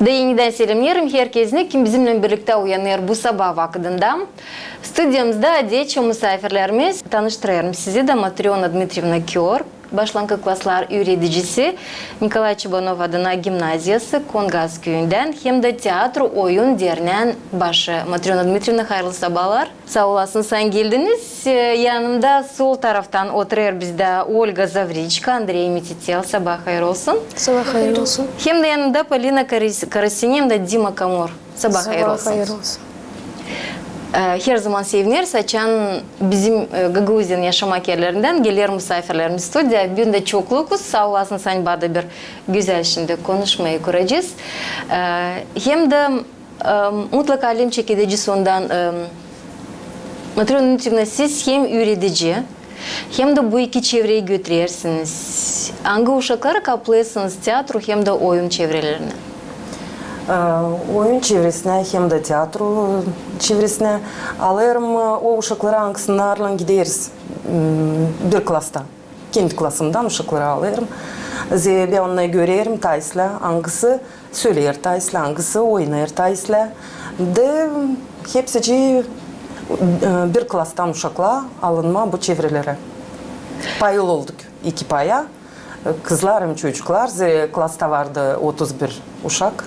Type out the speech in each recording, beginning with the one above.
Yeniden selamlarım herkesine. Kim bizimle birlikte uyanır bu sabah vakitinde. Stüdyomuzda adetçi misafirlerimiz. Tanıştırıyorum sizi de Matriona Dmitrievna Kyor. Başlangıç klaslar öğreticisi Nikolay Çabanov adına gimnaziyası Kongaz köyünden hem de tiyatro oyun derneğin başı. Matriona Dmitrievna hayırlı sabahlar. Sağ olasın sen geldiniz. Yanımda sol taraftan oturuyor bizde Olga Zavrichka, Andrei Mititel. Sabah hayır olsun. Sabah hayır olsun. Hem de yanında Polina Karasini hem de Dima Kamor. Sabah hayır olsun. Sabah hayır olsun. Her zaman seviniriz. Açan bizim Gagauzin yaşamak yerlerinden gelir misafirlerimiz stüdyoya. Bir de çoklukuz. Sağ olasın sen bana bir güzel şimdi konuşmayı kuracağız. Hem de mutlaka alim çekici sondan Matriona Dmitrievna siz hem öğretici hem de bu iki çevreyi götürürsünüz. Hangi uşaklara kapılıyorsunuz tiyatro hem de oyun çevrelerine? Oyun çevresine hem de tiyatro çevresine alırım. O uşaklara hangisine gideriz bir klasta. Kendi klasımdan uşakları alırım. Ben onları görüyorum taysla. Hangisi söyler taysla, hangisi oynar taysla. De hepsi bir klastan uşakla alınma bu çevrelere. Payıl olduk. 2 paya. Kızlarım, çocuklar. Klasta vardı 31 uşak.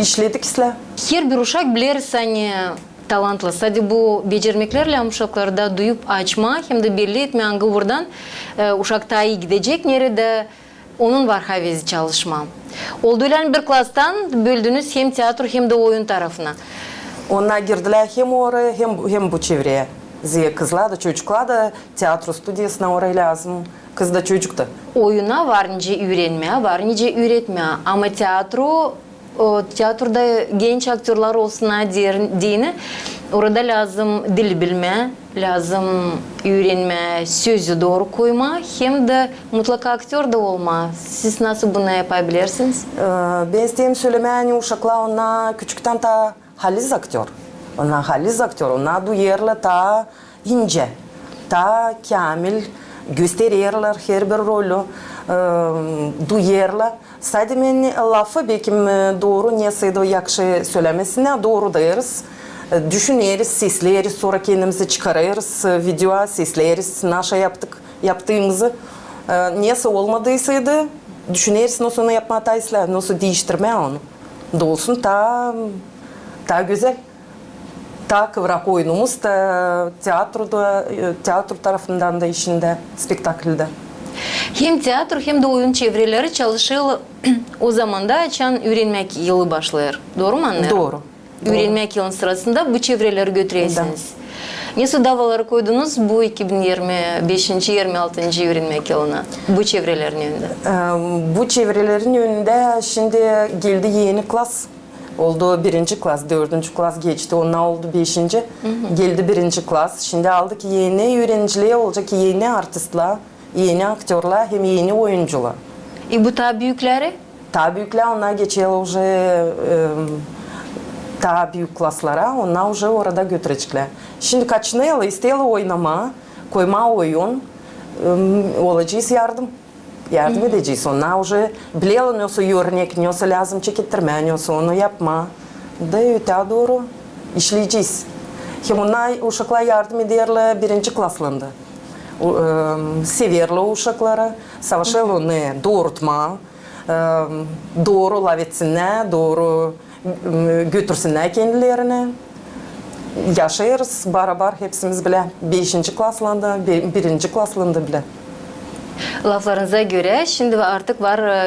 İşledik isle. Her bir uşak biliriz hani talantlı. Sadece bu becermeklerle uşaklarda duyup açma hem de belli etme hangi buradan uşak daha iyi gidecek nerede onun var havezi çalışma. Olduğuyla bir klastan böldünüz hem tiyatro hem de oyun tarafına. Onlar girdiler hem oraya hem bu çevreye. Kızlar da çocuklar da tiyatro stüdyasına oraya lazım. Kız da çocuk da. Oyuna var nice öğrenmeye, var nice öğretmeye. Ama tiyatroda genç aktörler olsun diyene orada lazım dil bilme, lazım öğrenme, sözü doğru koyma hem de mutlaka aktör de olma. Siz nasıl bunu yapabilirsiniz? Ben isteyeyim söylemeye uşaklar onlar küçükten ta haliz aktör. Onlar haliz aktör, onlar duyarlar ta ince, ta kamil gösterirler her bir rolü, duyarlar. Sadece ben lafı belki doğru neyse yakşı söylemesine doğru deriz. Düşünürüz, sesleriz, sonra kendimizi çıkarırız, video sesleriz, nasıl yaptığımızı. Neyse olmadıysa da düşünürüz nasıl onu yapmadıysa, nasıl değiştirme onu. Dolsun ta güzel. Ta kıvrak oyunumuz da tiyatro tarafından da işinde, spektaklde. Hem tiyatro hem de oyun çevreleri çalışıyor. O zaman da açan öğrenmek yılı başlıyor. Doğru mu anne? Doğru. Öğrenmek yılın sırasında bu çevreleri götürüyorsunuz. Nasıl davaları koydunuz bu 2025-26. öğrenmek yılına? Bu çevrelerin önünde. Bu çevrelerin önünde şimdi geldi yeni klas. Oldu 1. klas, 4. klas geçti. Ondan oldu 5. Geldi 1. klas. Şimdi aldık yeni öğrenciler olacak, yeni artistler, yeni aktörler hem yeni oyuncular. Bu daha büyükleri? Daha büyükler onlar geçiyor daha büyük klaslara, onlar уже orada götürecekler. Şimdi kaçını yıl istiyorlar oynama, koyma oyun, olacağız yardım edeceğiz. Onlar уже biliyorlar nasıl örnek, nasıl lazım çekittirme, nasıl onu yapma. Da öte doğru işleyeceğiz. Hem onlar uşaklar yardım ederler 1. klaslarında. Severler uşakları, savaşırlar onu doğrultma, doğru lavetsinler, doğru götürsünler kendilerini. Yaşayırız beraber hepsimiz bile 5. klaslarında, 1. klaslarında bile. Laflarınıza göre şimdi artık var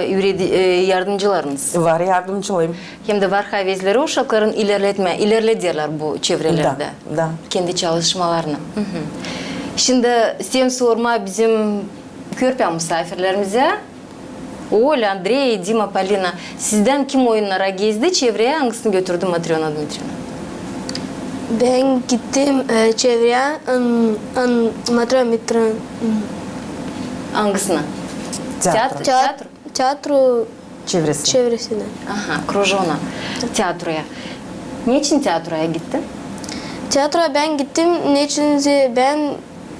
yardımcılarınız. Var yardımcılığım. Hem de var havezleri uşakların ilerlediler bu çevrelerde. Da. Kendi çalışmalarını. Şimdi sen sorma bizim körpe misafirlerimize. Ola, Andrei, Dima, Polina. Sizden kim oyunlara gezdi, çevreye hangisini götürdü Matriona Dmitrievna? Ben gittim çevreye Matriona Dmitrievna. Hangisine? Tiyatro çevresine. Aha, krujona. Tiyatroya. Niçin tiyatroya gittin? Tiyatroya ben gittim. Niçinse ben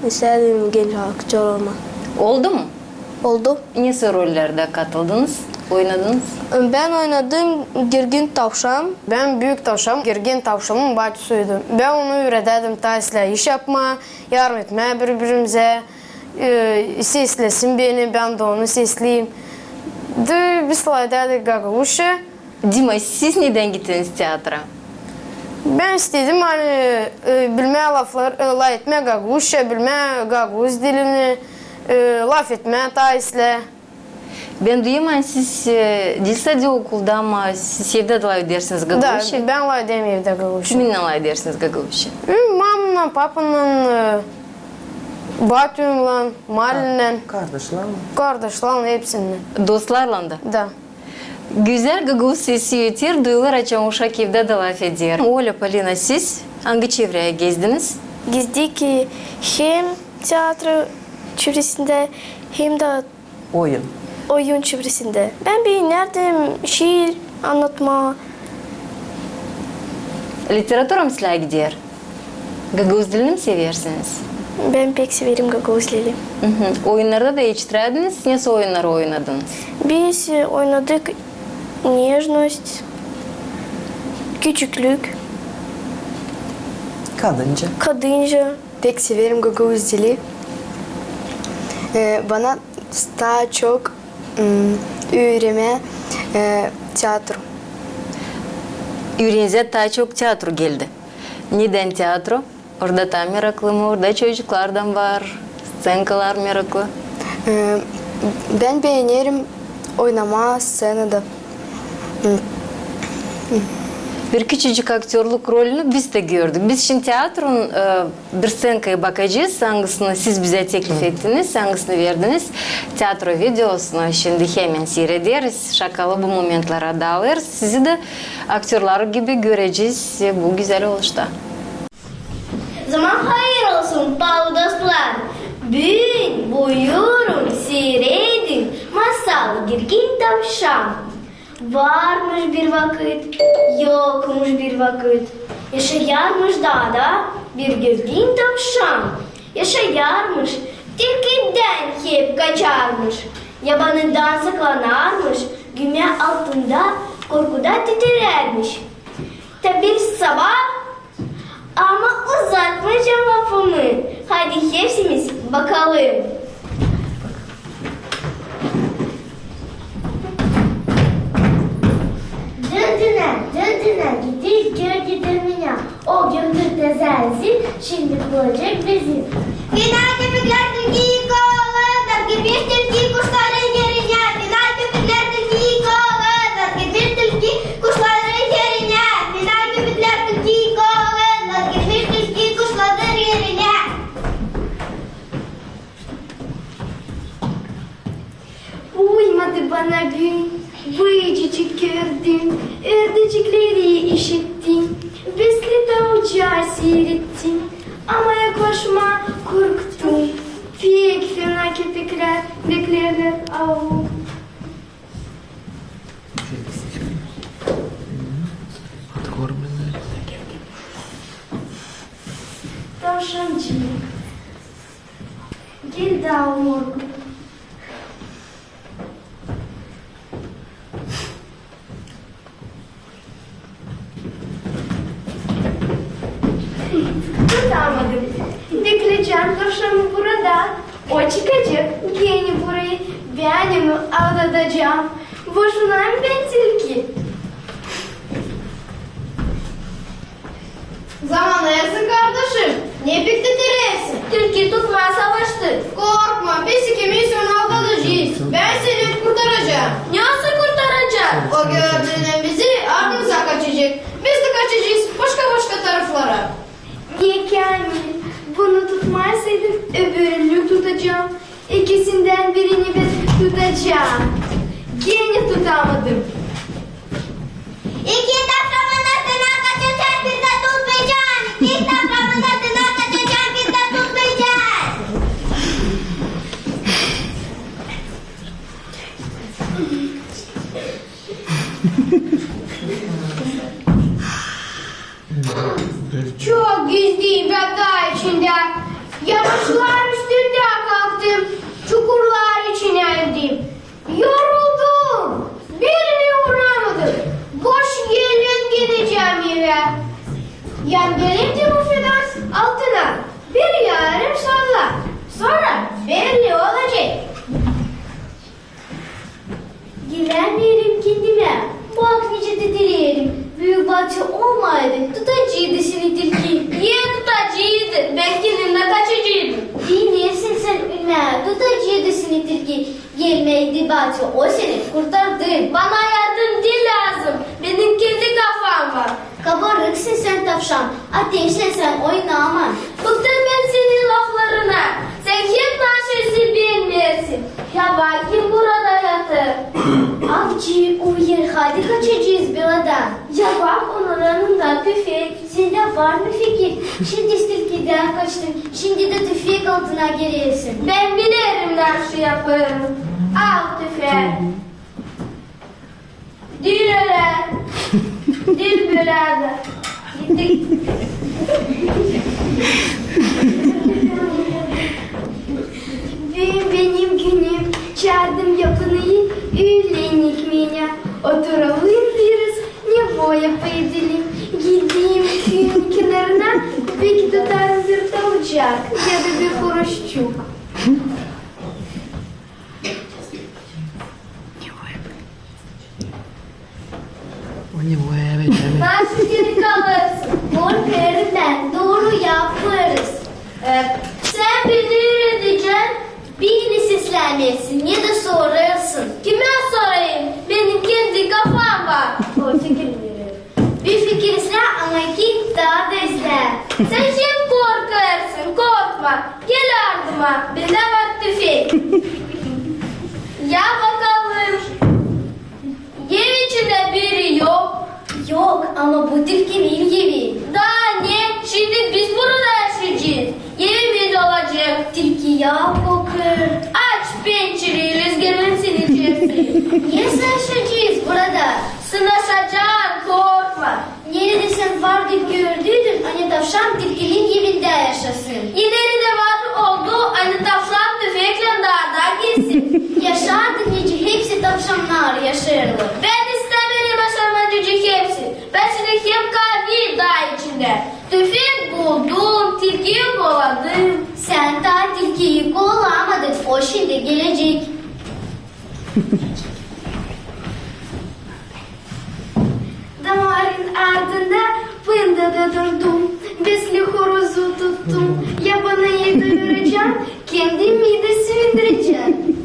istedim genç aktör olmak. Oldu mu? Oldu. Nasıl rollerde katıldınız? oynadınız? Ben oynadım Girgin Tavşan. Ben büyük tavşan, Girgin Tavşan'ın bacısıydım. Ben onu öğretirdim tanesle iş yapma, yardım etme birbirimize. Seslesin beni, ben de onu sesleyeyim. Biz slayderdik gagavuşa. Dima, siz neden gittiniz tiyatra? Ben istedim hani bilme laflar, laf etme gagavuşa, bilme gagavuz dilini, laf etme tanesle. Ben duyamam, siz Dilsadi okulda ama siz evde de laf edersiniz Da, Gagavuşa. ben laf edeyim evde gagavuşa. Kiminle laf edersiniz Gagavuşa? Mamla, papanın, batımla, malinle, Kardeşler mi? kardeşlerle hepsini. Dostlarla da. Da. Güzel Gagavuz sesi yeter, duyular açan uşak evde de laf eder. Ola, Polina, siz hangi çevreye gezdiniz? Gezdik hem tiyatro çevresinde hem de Oyun. oyun çevresinde. Ben beğenirdim şiir anlatma. Literatura mı size gider? Gagavuz dilini mi seversiniz? Ben pek severim Gagavuzları. Oyunlarda da yetiştirdiniz, nasıl oyunlar oynadınız? Biz oynadık Nежность, Küçüklük, Kadınca. Kadınca. Pek severim Gagavuz dili. Bana daha çok öğrenme tiyatro. Yüreğinize daha çok tiyatro geldi. Neden tiyatro? Orada tam meraklı mı? Orada çocuklardan var. Scenkalar meraklı. Ben beğenirim oynama scenada. Bir küçücük aktörlük rolünü biz de gördük. Biz şimdi tiyatronun bir scenkaya bakacağız. Hangisini siz bize teklif ettiniz, hangisini verdiniz. Tiyatro videosunu şimdi hemen seyrederiz. Şakalı bu momentlara da alırız. Sizi de aktörler gibi göreceğiz bu güzel oluşta. Zaman hayır olsun pahalı dostlar. Bugün buyurun seyredin masal Girgin Tavşan. Varmış bir vakit, yokmuş bir vakit. Yaşayarmış dağda bir Girgin Tavşan. Yaşayarmış, tilkiden hep kaçarmış. Yabanından saklanarmış, güme altında korkuda titrermiş. Tabi sabah ama uzatmayacağım lafımı. Hadi hepsimiz bakalım. Döndüne gidip gördü меня. O gördü sensin, şimdi bulacak bizi. Final köpekler tilkiyi kovalar, gibi tilki kuşların yerine. Final köpekler tilkiyi kovalar, gibi tilki kuşların yerine. Final köpekler tilkiyi kovalar, gibi tilki kuşların yerine. Uymadı bana gün. Bıyıcıcık gördüm, erdicikleri işittim. Bisiklete uçar seyrettim, ama yaklaşma korktum. Pek fena köpekler beklerler avu. Tavşancık, gel daha morgu. Tutamadım. Bekleyeceğim tavşanı burada. O çıkacak. Gene burayı ben onu aldatacağım. Boşuna mı ben tilki? Zamanlayarsın kardeşim. Ne pek titrersin? Tilki tutmaya savaştı. Korkma, biz ikimiz onu aldatacağız. Ben seni kurtaracağım. Nasıl kurtaracak? O gördüğünden bizi ardımıza kaçacak. Biz de kaçacağız başka taraflara. Niye Kamil? Bunu tutmayasaydım öbürünü tutacağım. İkisinden birini ben tutacağım. Gene tutamadım. İki tavşanın ardına kaçacak, bir de tutmayacağım. İki tavşanın ardına kaçacak, bir de tutmayacağım. Çok gizliyim hatta içinde. Yamaçlar üstünde kalktım. Çukurlar içine indim. Yoruldum. Gömgelim Timofidans altına bir yarım salla. Sonra belli olacak. Güvenmeyelim kendime. Bak nice titreyelim. Büyük bahçe olmaydı. Tutacıydı seni tilki. Niye tutacıydı? Ben kendimle kaçacıydım. Dinleyesin sen Ümer. Tutacıydı seni tilki. Gelmeydi bahçe. O seni kurtardı. Bana yardım değil lazım. Benim kendi kafam var. Kabarıksın sen tavşan. Ateşle sen oynama. Bıktım ben senin laflarına. Sen kim taşırsın bilmiyorsun. Ya bak kim burada yatır. Avcı uyur. Hadi kaçacağız buradan. Ya bak onun yanında tüfek. Sende var mı fikir? Şimdi tilkiden kaçtın. Şimdi de tüfek altına giriyorsun. Ben bilirim nasıl yaparım. Al tüfek. Dil öyle. Dil böyle. Gittik. Bugün benim günüm. Çağırdım yapınıyı. Ülenik mine. Oturalım biraz. Ne boya paydelim. Gideyim köyün kenarına. Belki tutarım bir tavuk ya da bir horoşçuk. Nasıl geri kalırsın? Korkarım ben. Doğru yaparız. Sen beni öğreteceksin. Birini seslenmesin ya da sorarsın. Kime sorayım? Benim kendi kafam var. O fikir bir fikir ise ama ki daha da izler. Sen şimdi korkarsın. Korkma. Gel ardıma. Bende var tüfek. Ya bakalım. Yer içinde biri yok. Yok ama bu tilkinin gibi. Daha ne? Şimdi biz burada yaşayacağız. Yerimiz olacak. Tilki yağ kokar. Aç pencereyi rüzgarın seni içersin. Niye yaşayacağız burada? Sınlaşacaksın korkma. Nerede sen vardı gördüydün hani tavşan tilkinin evinde yaşasın. İleride var oldu aynı tavşan tüfekle dağda gitsin. Yaşardı nice hepsi tavşanlar yaşarlar. Ben istemedim aşamacıcık hepsi. Ben şimdi kim kalbi dağ içinde. Tüfek buldum, tilkiyi kovaladım. Sen daha tilkiyi kovalamadın o şimdi gelecek. Damarın ardında fındada durdum. Besli horozu tuttum. Yabanayı doyuracağım. Kendimi de sevindireceğim.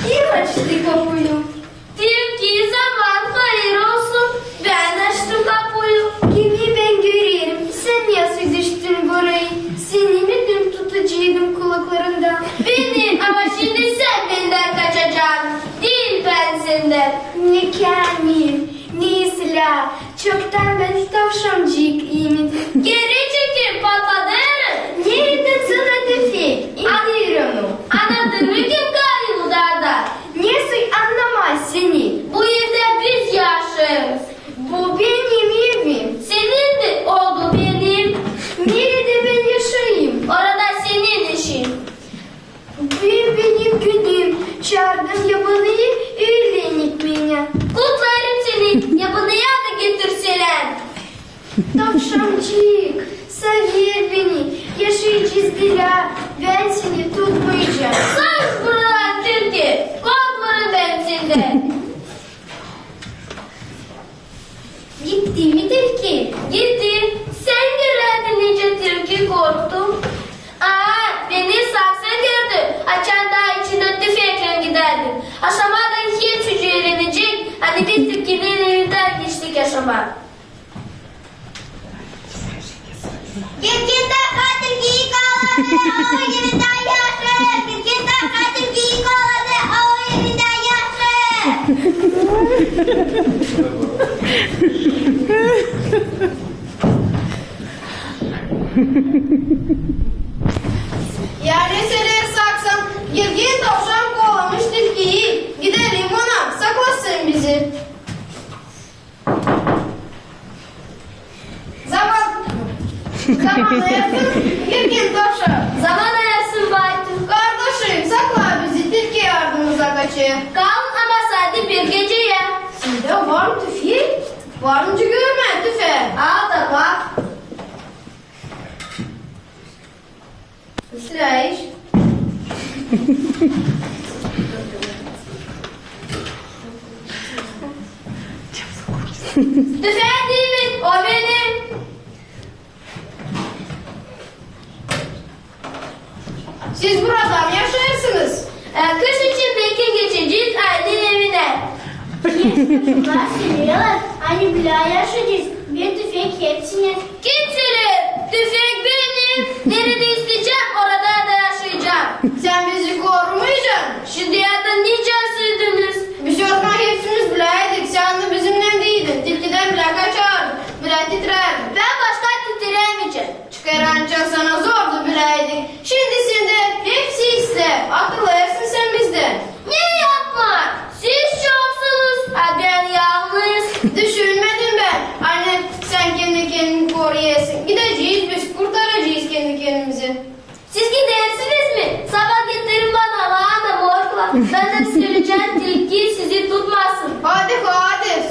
Kim açtı kapıyı? Tilki zaman hayır olsun. Ben açtım kapıyı. Kimi ben göreyim. Sen nasıl düştün burayı? Seni mi dün tutacaktım kulaklarından? Beni ama şimdi sen benden kaçacaksın. Değil ben senden. Ne Kamil, ne silah. Çoktan ben tavşancık yemedim. Geri çekil patladır. Nereden sana tüfek? İndir onu. Anladın mı kim kalıyor dağda? Nesi anlamaz seni? Bu evde biz yaşıyoruz. Bu benim evim. Senin de oldu benim. Nerede ben yaşayayım? Orada senin işin. Benim günüm. Çağırdım yabanıyı öğlenip beni. Kutlarım seni. Yapınıya da getirseler. Tavşancık, seviyor beni. Yaşayacağız dila. Ben seni tutmayacağım. Sus buradan Tilki. Korkmarım ben senden. Gitti mi tilki? Gitti. Sen görerdin nice Tilki korktum. Aa, beni saksı gördü. Açan daha içinde tüfekle giderdim. Aşamadan hiç çocuğu öğrenecek. Hadi biz Tilki'nin evinden geçtik yaşama. Gitgin dakika tilkiyi kovaladı. O evinden yaşlı. Gitgin dakika tilkiyi kovaladı. O evinden yaşlı. Yerleseler saksan, Gilgin tavşan kovalamış tilkiyi. Gidelim ona, saklasın bizi. Zaman ayarsın, Gilgin tavşan. Zaman ayarsın Baytı. Kardeşim, sakla bizi, tilki yardımımıza kaçıyor. Kal ama sadece bir geceye. Sende var mı tüfeği? Varınca görme tüfeği. Al da bak. Efendim, o benim. Siz burada mı yaşarsınız? Kış için Pekin geçeceğiz Aydın evine. Çocuklar seviyorlar. Hani bir ay yaşayacağız. Bir tüfek hepsine. Kimseler? Tüfek benim. Nerede isteyeceğim orada da yaşayacağım. Sen bizi korumayacaksın. Şu diyarda nice sürdünüz. Biz yorma hepsimiz bileydik. Sen de bizimle değildin. Tilkiden bile kaçardın. Bile titrerdin. Ben başka titremeyeceğim. Çıkaranca sana zordu bileydik. Şimdi sen de hepsi iste. Akıllırsın sen bizden. Ne yapma? Siz çoksunuz. Ben yalnız. Düşünmedim ben. Anne sen kendi kendini koruyasın. Gideceğiz biz. Kurtaracağız kendi kendimizi. Siz gidersiniz mi? Sabah getirin bana lahana morkla. Ben de söyleyeceğim tilki sizi tutmasın. Hadi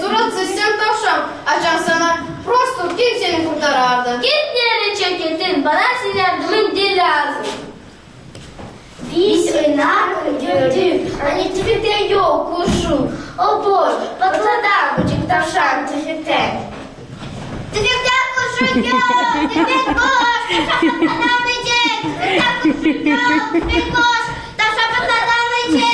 suratsız sen tavşan. Açan sana prosto kim seni kurtarardı? Git nereye çeketin. Bana sizin yardımın değil lazım. Biz oynarken gördük. Hani tüfekten yok kurşun. O boş. Patladan bıcık tavşan tüfekten. Tüfekten kurşun yok. Tüfek boş. Tavşan patlamayacak. Tüfekten kurşun yok. Tüfek boş. Tavşan patlamayacak.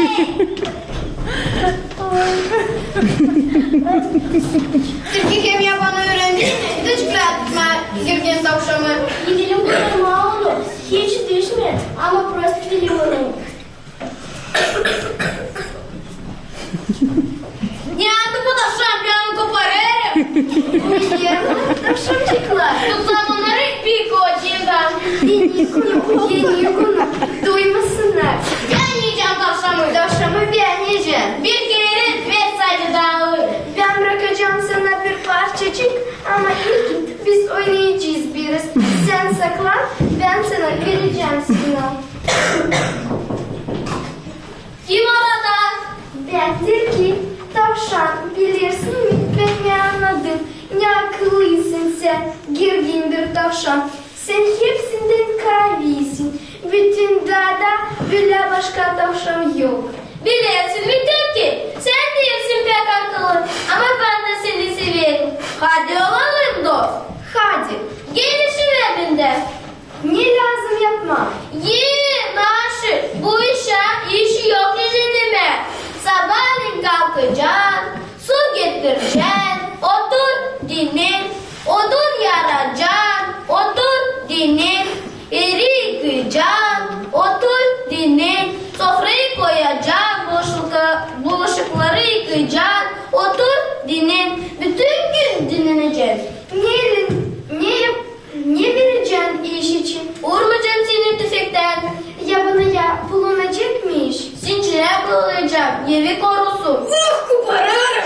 Tilki kim yapanı öğrendi mi? Dıçkılatma girgen tavşanı. Gidelim kurtarma oğlum. Hiç düşme. Ama prost biliyorum. Yandı bu da şampiyonu koparırım. Tavşancıklar. Tutsam onları bir koçimden. Yeni konu. Duymasınlar. Ben yiyeceğim tavşanı. Tavşamı ben yiyeceğim. Bir kere ver sadece dağılır. Ben bırakacağım sana bir parçacık ama ilk biz oynayacağız biraz. Sen saklan, ben sana vereceğim sinyal. Kim orada? Bendir ki tavşan bilirsin mi? Ben ne anladım? Ne akıllısın sen, girgin bir tavşan. Sen hepsinden kahvisin. Bütün dağda bile başka tavşan yok. Bilirsin mi Tilki? Sen değilsin pek akıllı ama ben de seni severim. Hadi olalım dost. Hadi, Gelişin evinde. ne lazım yapma. Ye naşı. Bu işi yok izlenime. Sabahleyin kalkacaksın. Su getireceksin. Otur dinlen. Odun yaracaksın. Otur dinlen. Eri yıkayacaksın. Otur dinlen. Sofrayı koyacaksın. Bulaşıkları yıkayacaksın. Otur dinlen. Bütün gün dinleneceksin. Ne vereceksin iş için? Vurmayacağım seni tüfekten. Ya bana ya bulunacak mı iş? Zincire bağlayacağım. Evi korusun. Koparırım.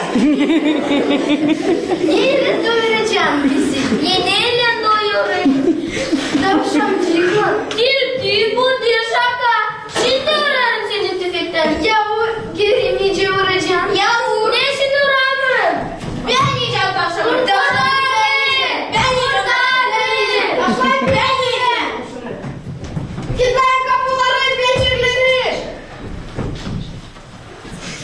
Neyle doyuracağım bizi? Yeni elle doyuyorum. Tavşancıkla. Tilki bu bir şaka. Şimdi vurarım seni tüfekten. Yahu göremeyece vuracağım. Yahu ne şimdi vuramam. Ben yiyeceğim tavşanı. Tavşanı. Ben yiyeceğim. Tavşanı. Ben yiyeceğim. Gitmeyin kapıları, pencirleri.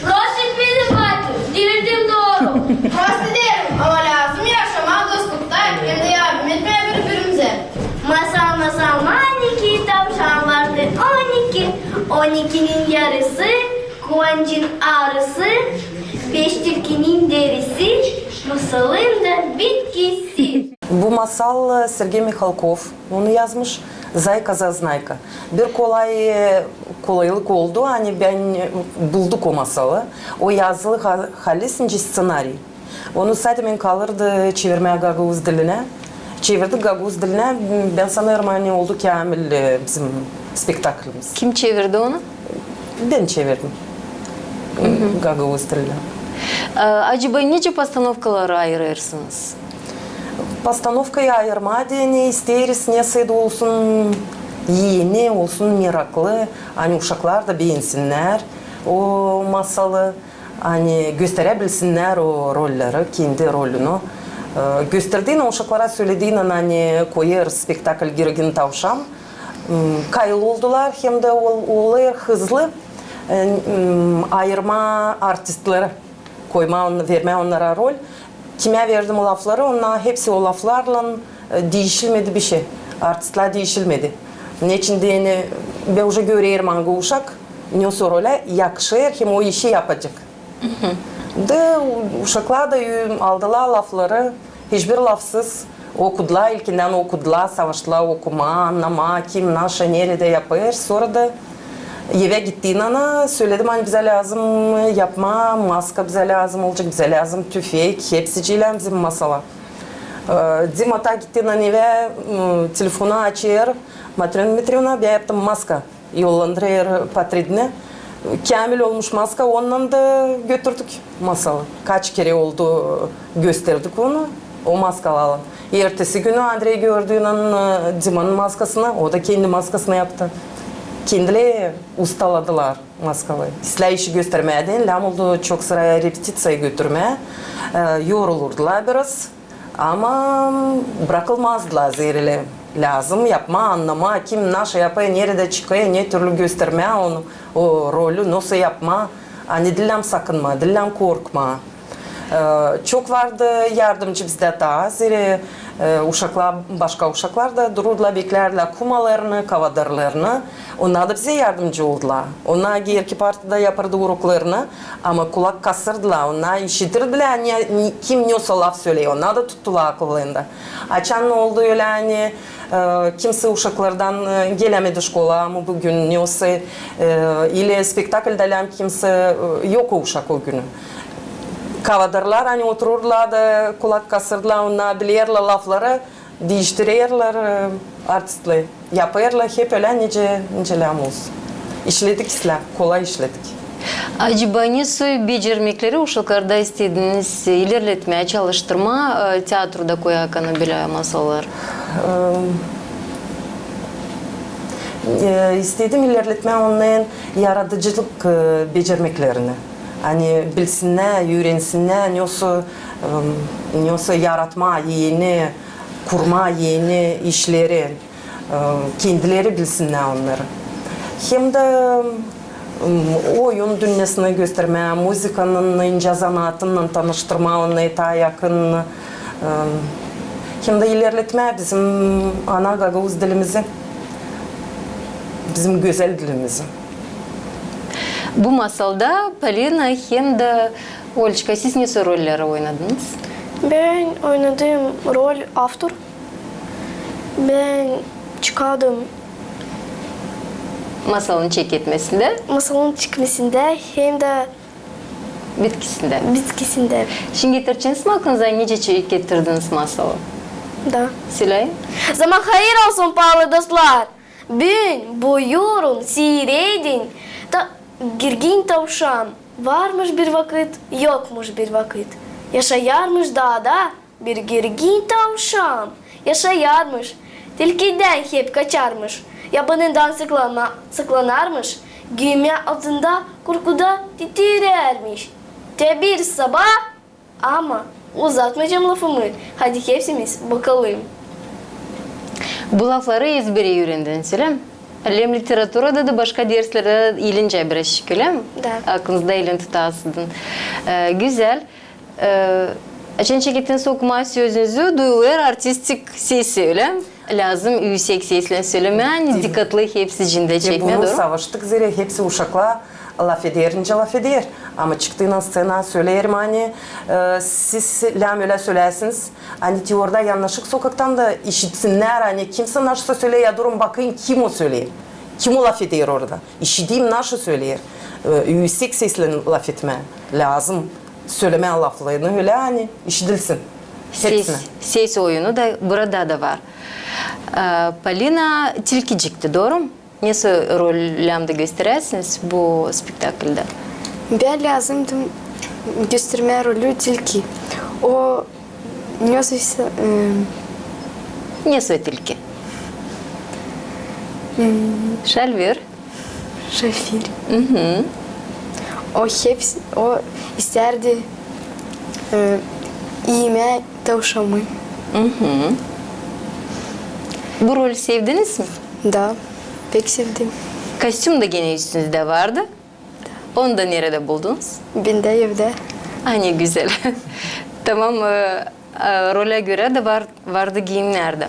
Roşit benim bacım. Dirildim doğru. Roşit derim ama lazım yaşamak dostlukta. Hem de yardım etmeye birbirimize. Masal 12 tavşan vardı 12. 12'nin yarısı kıvancın ağrısı, 5 tilkinin derisi, masalın da bitkisi. Bu masal Sergey Mikhalkov onu yazmış. Zayka Zaznayka. Bir kolaylık oldu. Hani ben bulduk o masalı. O yazılı halisince ssenarij. Onu zaten kalırdı çevirmeye Gagavuz diline. Çevirdik Gagavuz diline. Ben sanırım hani oldu kamil bizim spektaklimiz. Kim çevirdi onu? Ben çevirdim. Gagavuz diline. Acaba nice постановkaları ayırırsınız? Постановкayı ayırma diye ne isteriz, ne sayıda olsun, yeni olsun, meraklı. Hani uşaklar da beğensinler o masalı. Hani gösterebilsinler o rolleri, kendi rolünü. Gösterdiğin uşaklara söylediğin hani koyar spektakl Girgin Tavşan. kayıl oldular hem de onlar hızlı ayırma artistleri koyma, verme onlara rol. Kime verdim o lafları, onlar hepsi o laflarla değişilmedi bir şey. Artistler değişilmedi. Ne için diyeni ben уже görüyorum hangi uşak ne soruyla yakışır hem o işi yapacak. De uşaklar da aldılar lafları, hiçbir lafsız okudular, ilkinden okudular, savaştılar okuma, anlama, kim, nasıl, nerede yapar. Sonra da eve gittiğin ana söyledim hani bize lazım yapma, maska bize lazım olacak, bize lazım tüfek, hepsiciyle bizim masala. Dimata gittiğin an eve telefonu açıyor, Matrona Dmitrievna ben yaptım maska, yollandırıyor Patridine. Kamil olmuş maska, ondan da götürdük masalı. Kaç kere oldu gösterdik onu, o maskalı alın. Ertesi günü Andrei gördüğünden Dima'nın maskasını, o da kendi maskasını yaptı. Kendileri ustaladılar maskalı. Sizler işi göstermeden, lam oldu çok sıra repetitsiyaya götürmeye. Yorulurdular biraz ama bırakılmazdılar zehirli. Lazım yapma, anlama, kim nasıl yapıyor, nerede çıkıyor, ne türlü göstermeye onu, o rolü nasıl yapma. Hani dillen sakınma, dillen korkma. Çok vardı yardımcı bizde daha. Zira uşaklar, başka uşaklar da dururdular, beklerler kumalarını, kavadarlarını. Onlar da bize yardımcı oldular. Onlar gerki partide yapardı uruklarını ama kulak kasırdılar. Onlar işitirdiler kim ne laf söylüyor. Onlar da tuttular akıllarında. Açan ne oldu öyle hani kimse uşaklardan gelemedi şkola ama bugün ne olsa ile spektaklde kimse yok o uşak o günü. Kavadarlar hani otururlar da kulak kasırdılar, onlar bilirler lafları, değiştirirler artistler. Yaparlar hep öyle niceler olsun. İşledik sizler, kolay işledik. Acaba nasıl becermekleri uşaklarda istediniz ilerletmeye, çalıştırma, tiyatroda koyakanı bile masalar? İstedim ilerletme onların yaratıcılık becermeklerini. Hani bilsinler, öğrensinler, nasıl yaratma, yeni, kurma yeni işleri, kendileri bilsinler onları. Hem de oyun dünyasını gösterme, müzikanın ince sanatının tanıştırma, onu daha yakın. Hem de ilerletme bizim ana Gagavuz dilimizi, bizim güzel dilimizi. Bu masalda Polina hem de Olçka, siz nasıl rolleri oynadınız? Ben oynadığım rol автор. Ben çıkardım Masalın çeketmesinde, masalın çıkmasında hem de bitkisinde. bitkisinde. Şimdi getirdiniz mi aklınıza nice getirdiniz masalı? Da. Silay? Zaman hayır olsun pahalı dostlar. Bugün buyurun seyredin. Da Girgin tavşan varmış bir vakit, yokmuş bir vakit. Yaşayarmış dağda bir girgin tavşan. Yaşayarmış, tilkiden hep kaçarmış. Yabanından sıklanarmış. Giyme altında korkuda titrermiş. De bir sabah ama uzatmayacağım lafımı. Hadi hepsimiz bakalım. Bu lafları ezbere öğrendiniz, öyle mi? Hem literaturada da başka derslerde ilince biraz şöyle mi? Da. Aklınızda elin tutasıdın. Güzel. Açın çeketiniz okuma sözünüzü duyulur artistik sesi, öyle mi? Lazım yüksek sesle söylemeyen, dikkatli hepsi içinde çekmeye Bunu doğru. savaştık zira hepsi uşakla laf ederince laf eder. Ama çıktığına scena söylerim hani siz öyle söylersiniz. Hani teoride yanlışlık sokaktan da işitsinler hani kimse nasıl söylüyor ya durun bakayım kim o söylüyor. Kim o laf eder orada? İşiteyim nasıl söylüyor. Yüksek sesle laf etme lazım. Söyleme laflarını öyle hani işitilsin. Hepsine. Ses oyunu da burada da var. Polina tilkicikti, doğru mu? Nasıl rollerinde gösterirsiniz bu spektaklde? Ben lazımdım göstermeye rolü tilki. O nasıl Nasıl tilki? Şalver. şafir. O isterdi yeme tavşanı. Bu rolü sevdiniz mi? Da. pek sevdim. Kostüm de gene üstünüzde vardı. Onu da nerede buldunuz? Ben de evde. Ne güzel. Tamam, role göre de vardı giyimlerde.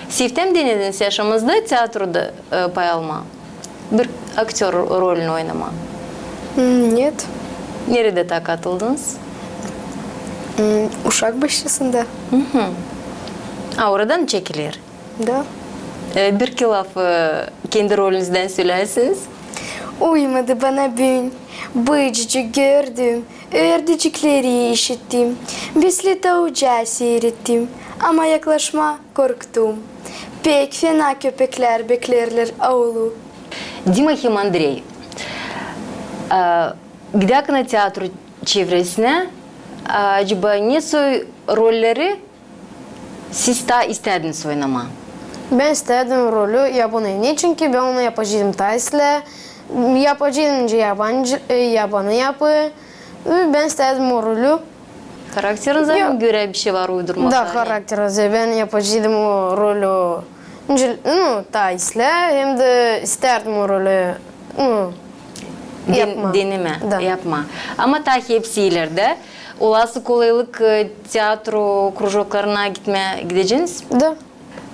Siftem denediniz yaşamınızda tiyatroda pay alma. Bir aktör rolünü oynama. Нет. Nerede ta katıldınız? Uşak başçısında. Oradan çekilir. Da. Bir iki laf kendi rolünüzden söylersiniz. Uymadı bana bün, bıcıcı gördüm, ördücükleri işittim, bisiklet avuca seyrettim ama yaklaşma korktum. Pek fena köpekler beklerler avlu. Dimahim Andrei. Giderken tiyatro çevresine acaba ne rolleri siz daha istediniz oynama? Ben istedim rolü yabancı çünkü ben onu yapacağım tarzla. Yapacağım yabancı yapı. Ben istedim o rolü. Karakterinize mi göre bir şey var uydurma? Da karakterize ben yapacağım o rolü. Tarzla hem de isterdim o rolü. Yapma. Deneme, Da. yapma. Ama ta hepsi ileride. Olası kolaylık tiyatro krужокlarına gideceğiniz. Da.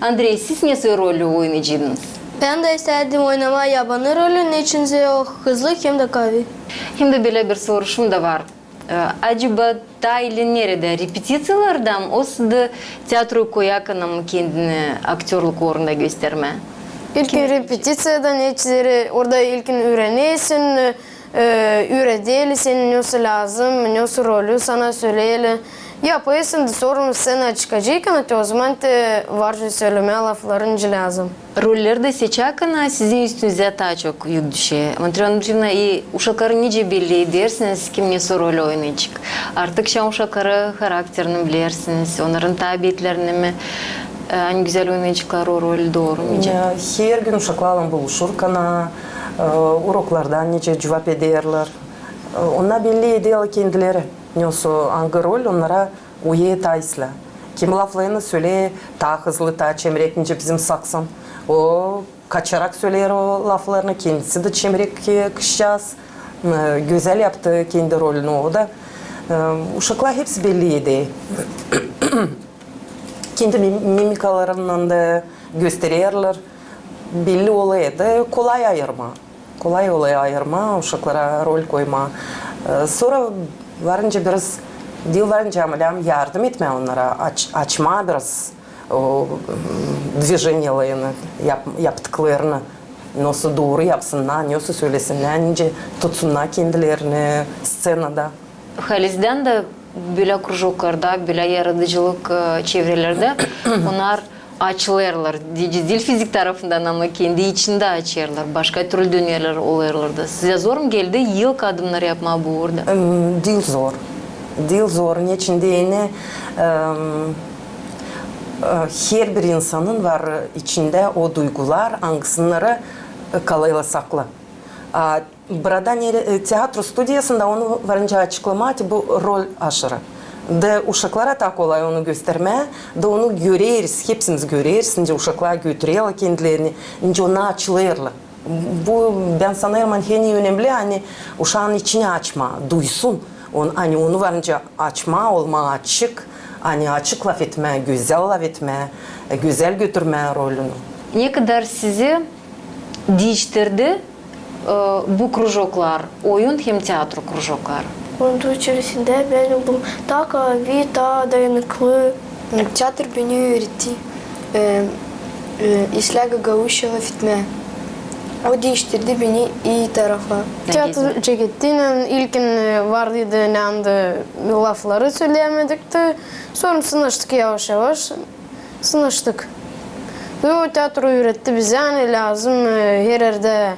Andrei, siz nasıl rolü oynayacaksınız? Ben de isterdim oynama yabancı rolü. Ne içinse o hızlı hem de kavi. Hem de böyle bir soruşum da var. Acaba ta ile nerede? Repetitsiyalarda mı? O sırada tiyatro koyarken mı kendini aktörlük uğrunda gösterme? İlkin repetisyada neçleri orada ilkin öğrenirsin, öğretirsin, nasıl lazım, nasıl rolü sana söyleyelim. Yapıyorsun da sonra sana çıkacak o zaman te varca söyleme lafların lazım. Rolleri de seçerken sizin üstünüze daha çok yük düşüyor. Matryona Dmitrievna, uşakları nece belli edersiniz kim nasıl rol oynayacak? Artık şu uşakları karakterini bilirsiniz, onların tabiatlarını mı? En güzel oynayacaklar o rolü doğru mu? Her gün uşaklarla buluşurken uroklardan nece cevap ederler. Onlar belli ediyorlar kendileri. Nasıl hangi rol onlara uye taysla. Kim laflarını söyle, daha hızlı, daha çemrekince bizim saksın. O kaçarak söyler o laflarını, kendisi de çemrek kışacağız. Güzel yaptı kendi rolünü o da. Uşaklar hepsi belli ediyor. Kendi mimikalarından da gösterirler. Belli olayı da kolay ayırma. Kolay olay ayırma, uşaklara rol koyma. Sonra varınca biraz dil varınca amalям yardım etme onlara. Açma biraz o движенияlarını, yaptıklarını. Nasıl doğru yapsınlar, nasıl söylesinler, nece tutsunlar kendilerini scenada. Halizden de böyle krужокlarda, böyle yaratıcılık çevrelerde onlar açılırlar. Dil fizik tarafından ama kendi içinde açırlar. Başka türlü dünyalar oluyorlar da. Size zor mu geldi yılk adımlar yapma bu orada? Dil zor. Dil zor. Niçin diyene her bir insanın var içinde o duygular, hangisleri kalayla saklı. Burada tiyatro stüdyasında onu varınca açıklamak bu rol aşırı. Da uşaklara tak kolay onu gösterme, da onu görürüz, hepsimiz görürüz, ince uşaklar götürüyorlar kendilerini, ince ona açılırlar. Bu ben sanırım en önemli, hani uşağın içini açma, duysun. Hani onu varınca açma, olma açık, hani açık laf etme, güzel laf etme, güzel götürme rolünü. Ne kadar sizi değiştirdi bu krужокlar, oyun hem tiyatro krужокlar? Onun içerisinde ben oldum daha kavi, daha dayanıklı. Tiyatro beni öğretti. İşler gavuşa laf etme. O değiştirdi beni iyi tarafa. Tiyatro çekettiğinde ilkin vardıydı neandı lafları söyleyemedik de sonra sınıştık yavaş yavaş. Sınıştık. Ve o tiyatro öğretti bize yani lazım her yerde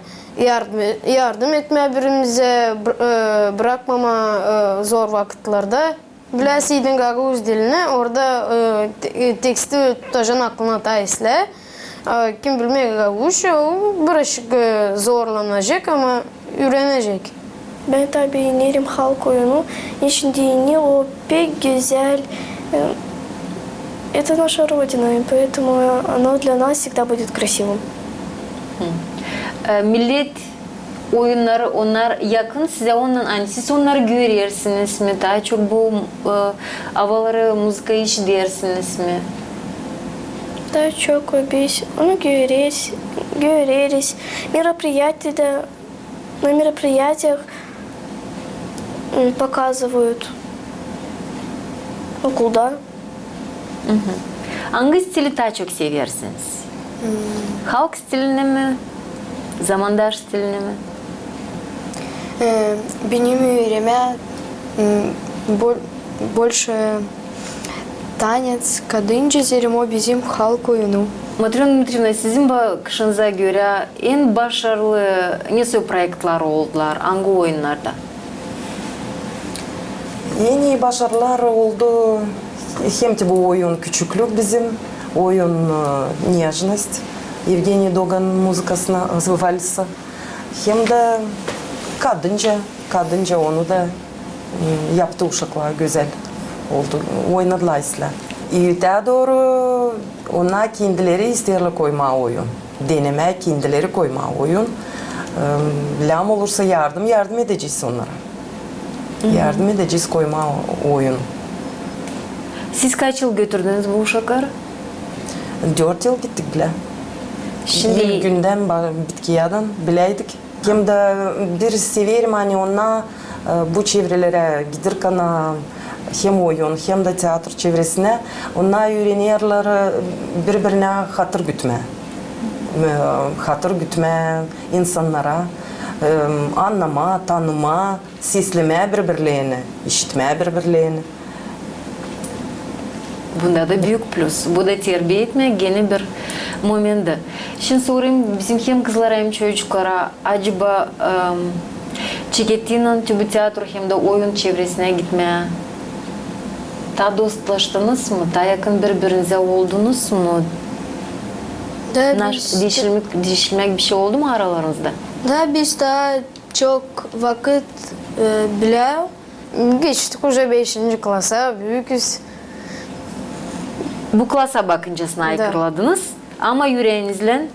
yardım etme birbirimize bırakmama zor vakitlerde. Bilesiydin Gagavuz diline orada teksti tutacan aklına taysla. Kim bilmeye Gagavuz birazcık zorlanacak ama öğrenecek. Ben tabii Nerim halk oyunu. Içinde o pek güzel. Это наша родина, и поэтому оно для нас всегда будет красивым. Millet oyunları onlar yakın size ondan hani siz onları görürsünüz mi? Daha çok bu havaları müzik işi dersiniz mi? Daha çok biz onu görürüz. На мероприятиях показывают. Okulda. Hangi stili daha çok seversiniz? Halk stilini mi? Zamandaş stilini mi? Benim время больше tanец, kadınca zerimo bizim halk oyunu. Matrona Dmitrievna, sizin bakışınıza göre en başarılı nasıl projeler oldular? Hangi oyunlarda? En iyi başarılar oldu. Hem de bu oyun küçüklük bizim, oyun Нежность, Evgeny Dogan muzikasına valsi. Hem de kadınca onu da yaptı uşaklar güzel oldu. Oynadılar isler. İlde doğru ona kendileri isterler koyma oyun. Deneme kendileri koyma oyun. Lam olursa yardım edeceğiz onlara. Yardım edeceğiz koyma oyun. Siz kaç yıl götürdünüz bu uşakları? 4 yıl gittik bile. Şimdi Bir günden bitkiyadan bileydik. Hem de bir severim hani ona bu çevrelere giderken hem oyun hem de tiyatro çevresine ona öğrenirler birbirine hatır gütme insanlara anlama, tanıma, sesleme birbirlerini, işitme birbirlerini. bunda da büyük plus. Bu da terbiye etme gene bir momenti. Şimdi sorayım bizim hem kızlara hem çocuklara acaba çekettiğinin tübü tiyatro hem de oyun çevresine gitmeye ta dostlaştınız mı? Ta yakın birbirinize oldunuz mu? Da Değişilmek bir şey oldu mu aralarınızda? Da biz daha çok vakit bile Geçtik уже 5. klasa, büyüküz. Bu klasa bakınca aykırıladınız ama yüreğinizle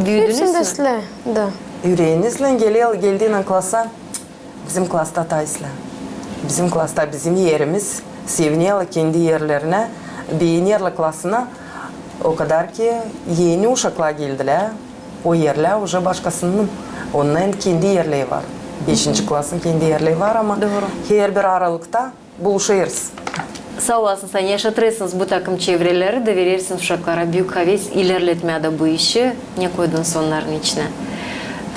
büyüdünüz Hepsinde mü? sile, da. Yüreğinizle geldiğin klasa bizim klasta taysla. Bizim klasta bizim yerimiz seviniyorlar kendi yerlerine, beğeniyorlar klasına. O kadar ki yeni uşaklar geldiler. O yerler уже başkasının. Onların kendi yerleri var. 5. klasın kendi yerleri var ama her bir aralıkta buluşuyoruz. Sağ olasın, sen yaşatırırsınız bu takım çevreleri de verirsin uşaklara büyük heves ilerletmeye de bu işi. Ne koydun onların içine?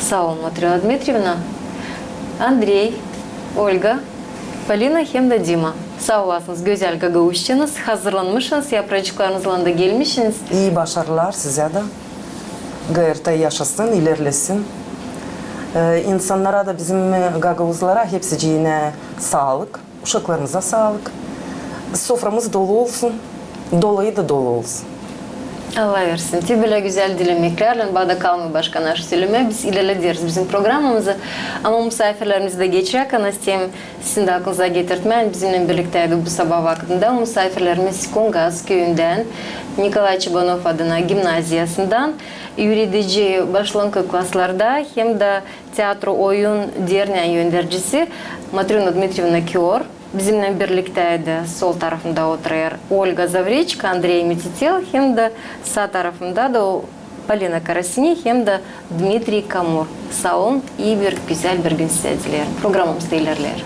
Sağ olun Matrona Dmitrievna. Andrei, Olga, Polina hem de Dima. Sağ olasınız, güzel gagavuşçunuz, hazırlanmışsınız, yaprakçıklarınızla da gelmişsiniz. İyi başarılar size de. GRT yaşasın, ilerlesin. İnsanlara da bizim gagavuzlara hepsi yine sağlık, uşaklarınıza sağlık. Soframız dolu olsun, dolayı da dolu olsun. Allah versin. Böyle güzel dilemeklerle bağda kalmıyor başka naş söyleme. Biz ilerlediyoruz bizim programımızı. Ama misafirlerimizi de geçerken istedim sizin de aklınıza getirtmeyin. Bizimle birlikteydi bu sabah vaktinde. Misafirlerimiz Kongaz köyünden, Nikolay Çabanov adına gimnaziyasından öğretici başlangıç klaslarda hem de tiyatro oyun derneği yöndericisi Matrona Dmitrievna Kior. Bizimle birlikteydi. Sol tarafında oturuyor Olga Zavriçka, Andrei Mititel, hem de sağ tarafında da Polina Karasini, hem de Dmitri Kamur. Sağ olun, iyi bir güzel bir gün size dilerim. Programımızda ilerler.